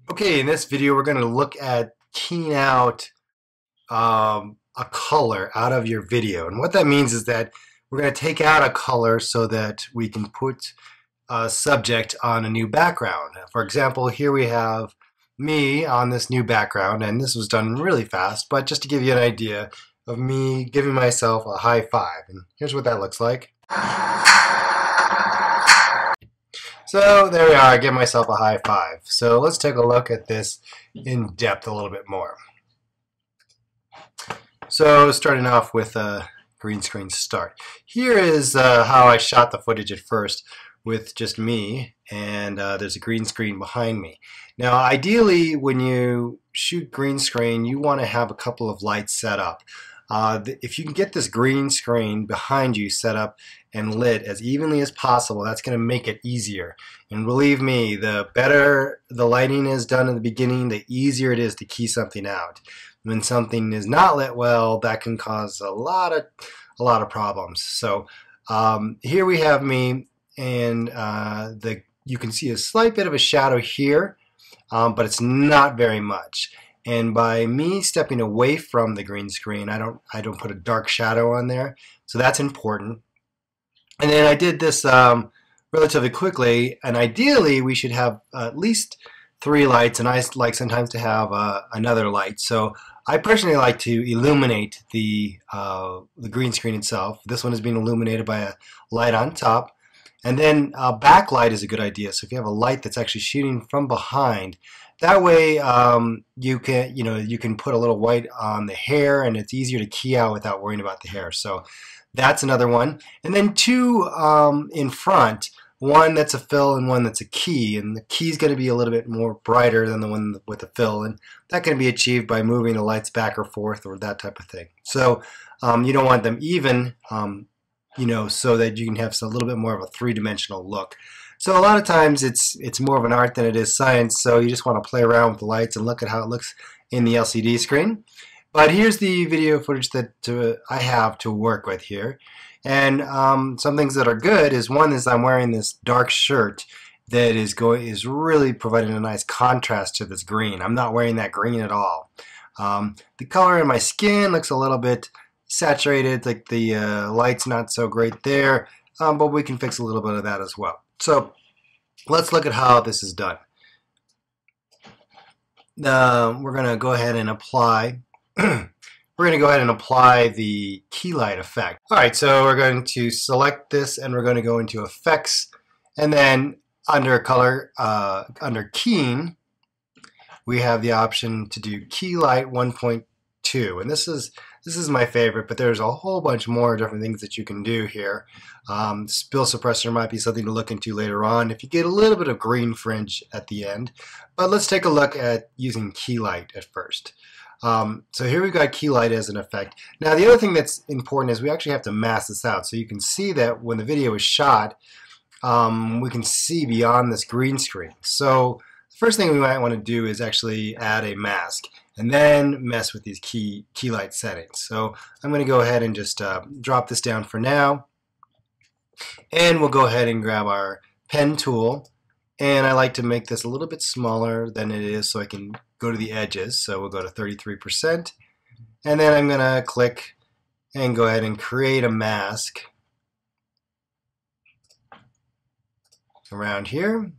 Okay, in this video we're going to look at keying out a color out of your video. And what that means is that we're going to take out a color so that we can put a subject on a new background. For example, here we have me on this new background, and this was done really fast, but just to give you an idea of me giving myself a high five. And here's what that looks like. So there we are, I give myself a high five. So let's take a look at this in depth a little bit more. So starting off with a green screen start. Here is how I shot the footage at first with just me, and there's a green screen behind me. Now ideally when you shoot green screen you want to have a couple of lights set up. If you can get this green screen behind you set up and lit as evenly as possible, that's going to make it easier. And believe me, the better the lighting is done in the beginning, the easier it is to key something out. When something is not lit well, that can cause a lot of problems. So here we have me, and you can see a slight bit of a shadow here, but it's not very much. And by me stepping away from the green screen, I don't put a dark shadow on there, so that's important. And then I did this relatively quickly, and ideally we should have at least 3 lights, and I like sometimes to have another light. So I personally like to illuminate the green screen itself. This one is being illuminated by a light on top. And then a backlight is a good idea. So if you have a light that's actually shooting from behind, that way you can put a little white on the hair, and it's easier to key out without worrying about the hair. So that's another one. And then 2 in front, one that's a fill and one that's a key. And the key is going to be a little bit more brighter than the one with the fill, and that can be achieved by moving the lights back or forth or that type of thing. So you don't want them even. So that you can have a little bit more of a 3-dimensional look. So a lot of times it's more of an art than it is science, so you just want to play around with the lights and look at how it looks in the LCD screen. But here's the video footage that I have to work with here. And some things that are good is, one is I'm wearing this dark shirt that is really providing a nice contrast to this green. I'm not wearing that green at all. The color in my skin looks a little bit saturated, like the light's not so great there, but we can fix a little bit of that as well. So let's look at how this is done. We're going to go ahead and apply the key light effect. Alright, so we're going to select this, and we're going to go into effects, and then under color, under keying, we have the option to do key light 1.2, and this is my favorite, but there's a whole bunch more different things that you can do here. Spill suppressor might be something to look into later on if you get a little bit of green fringe at the end. But let's take a look at using key light at first. So here we've got key light as an effect. Now the other thing that's important is we actually have to mask this out. So you can see that when the video is shot, we can see beyond this green screen. So the first thing we might want to do is actually add a mask, and then mess with these key light settings. So I'm going to go ahead and just drop this down for now, and we'll go ahead and grab our pen tool, and I like to make this a little bit smaller than it is so I can go to the edges. So we'll go to 33%, and then I'm going to click and go ahead and create a mask around here.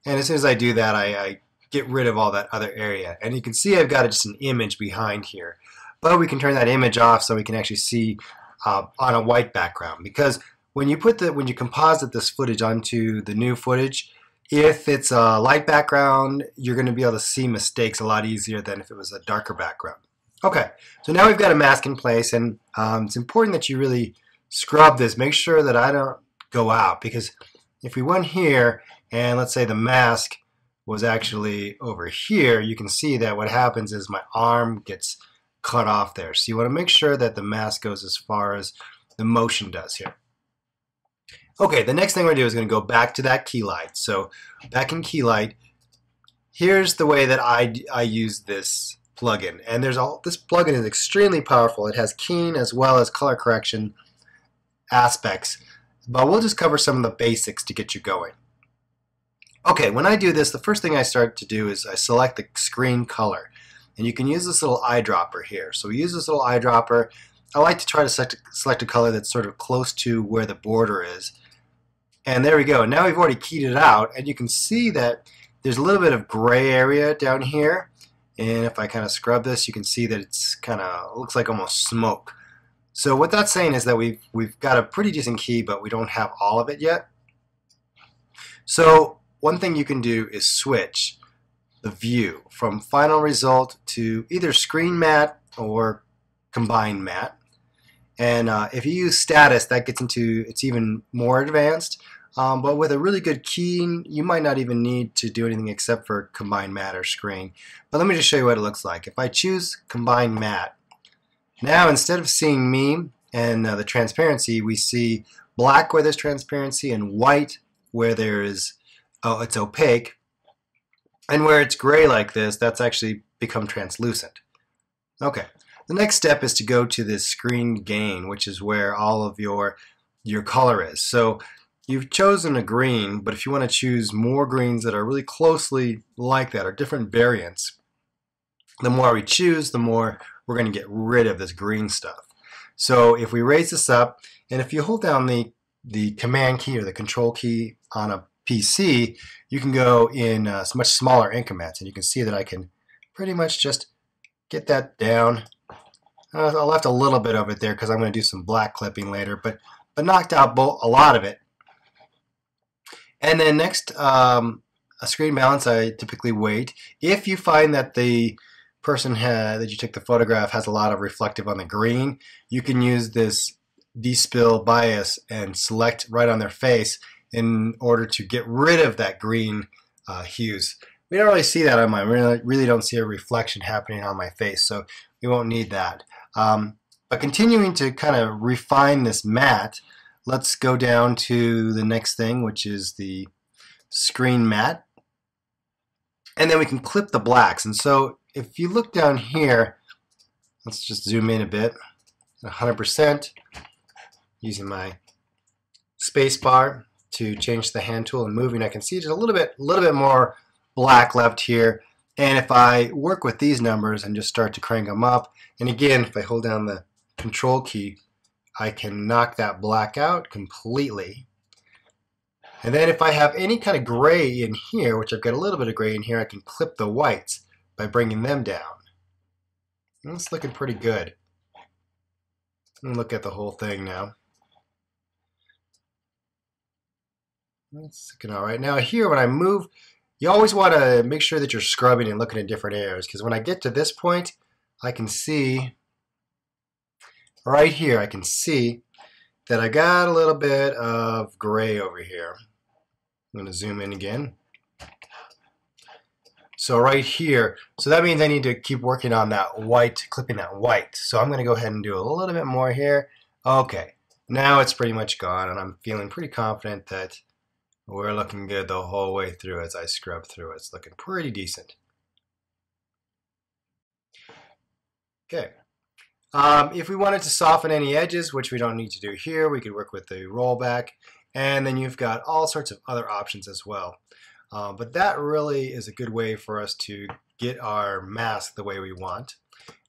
And as soon as I do that, I get rid of all that other area. And you can see I've got just an image behind here. But we can turn that image off so we can actually see on a white background. Because when you composite this footage onto the new footage, if it's a light background, you're going to be able to see mistakes a lot easier than if it was a darker background. Okay, so now we've got a mask in place, and it's important that you really scrub this. Make sure that I don't go out, because if we went here and let's say the mask was actually over here, you can see that what happens is my arm gets cut off there. So you want to make sure that the mask goes as far as the motion does here. Okay, the next thing we're going to do is going to go back to that key light. So back in key light, here's the way that I use this plugin. And this plugin is extremely powerful. It has keying as well as color correction aspects, but we'll just cover some of the basics to get you going. Okay, when I do this, the first thing I start to do is I select the screen color. And you can use this little eyedropper here. So we use this little eyedropper. I like to try to select a color that's sort of close to where the border is. And there we go. Now we've already keyed it out, and you can see that there's a little bit of gray area down here. And if I kind of scrub this, you can see that it's kind of looks like almost smoke. So what that's saying is that we've got a pretty decent key, but we don't have all of it yet. So one thing you can do is switch the view from final result to either screen matte or combined matte. And if you use status, that gets into it's even more advanced. But with a really good keying, you might not even need to do anything except for combined matte or screen. But let me just show you what it looks like. If I choose combined matte, now instead of seeing me and the transparency, we see black where there's transparency and white where there is, oh, it's opaque. And where it's gray like this, that's actually become translucent. Okay, the next step is to go to this screen gain, which is where all of your color is. So you've chosen a green, but if you want to choose more greens that are really closely like that, or different variants, the more we choose, the more we're going to get rid of this green stuff. So if we raise this up, and if you hold down the command key or the control key on a PC, you can go in much smaller increments, and you can see that I can pretty much just get that down. I left a little bit of it there because I'm going to do some black clipping later, but knocked out a lot of it. And then next, a screen balance, I typically wait. If you find that the person that you took the photograph has a lot of reflective on the green, you can use this despill bias and select right on their face in order to get rid of that green hues. We don't really see that on mine. We really don't see a reflection happening on my face, so we won't need that. But continuing to kind of refine this matte, let's go down to the next thing, which is the screen matte. And then we can clip the blacks. And so if you look down here, let's just zoom in a bit, 100%, using my space bar to change the hand tool and moving. I can see just a little bit more black left here. And if I work with these numbers and just start to crank them up, and again, if I hold down the control key, I can knock that black out completely. And then if I have any kind of gray in here, which I've got a little bit of gray in here, I can clip the whites by bringing them down. And it's looking pretty good. Let me look at the whole thing now. It's looking all right. Now here, when I move, you always want to make sure that you're scrubbing and looking at different areas, because when I get to this point, I can see right here, I can see that I got a little bit of gray over here. I'm going to zoom in again. So right here, so that means I need to keep working on that white, clipping that white. So I'm going to go ahead and do a little bit more here. Okay, now it's pretty much gone, and I'm feeling pretty confident that we're looking good the whole way through as I scrub through it. It's looking pretty decent. Okay. If we wanted to soften any edges, which we don't need to do here, we could work with the rollback, and then you've got all sorts of other options as well. But that really is a good way for us to get our mask the way we want.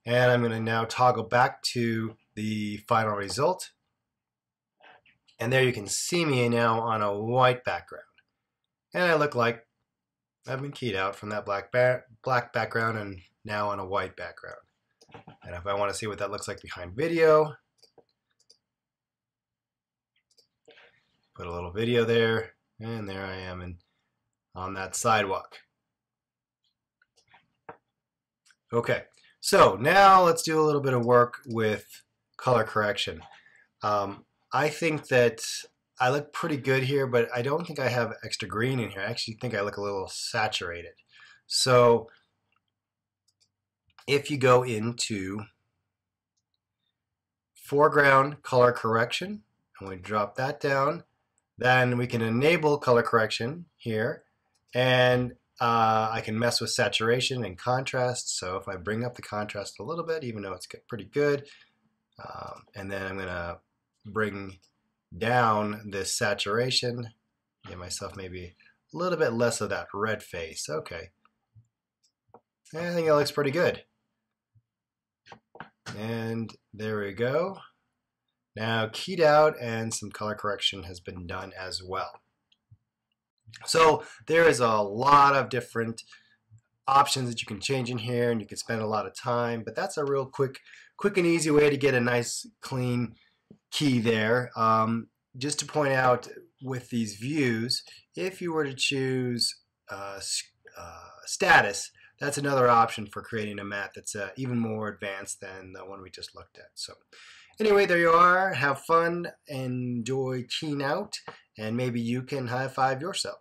And I'm going to now toggle back to the final result. And there you can see me now on a white background. And I look like I've been keyed out from that black background and now on a white background. And if I want to see what that looks like behind video, put a little video there, and there I am on that sidewalk. Okay, so now let's do a little bit of work with color correction. I think that I look pretty good here, but I don't think I have extra green in here. I actually think I look a little saturated. So if you go into foreground color correction, and we drop that down, then we can enable color correction here, and I can mess with saturation and contrast. So if I bring up the contrast a little bit, even though it's pretty good, and then I'm going to bring down this saturation, give myself maybe little bit less of that red face. Okay. I think it looks pretty good. And there we go. Now keyed out and some color correction has been done as well. So there is a lot of different options that you can change in here, and you can spend a lot of time, but that's a real quick and easy way to get a nice clean key there. Just to point out with these views, if you were to choose status, that's another option for creating a mat that's even more advanced than the one we just looked at. So anyway, there you are. Have fun, enjoy keying out, and maybe you can high five yourself.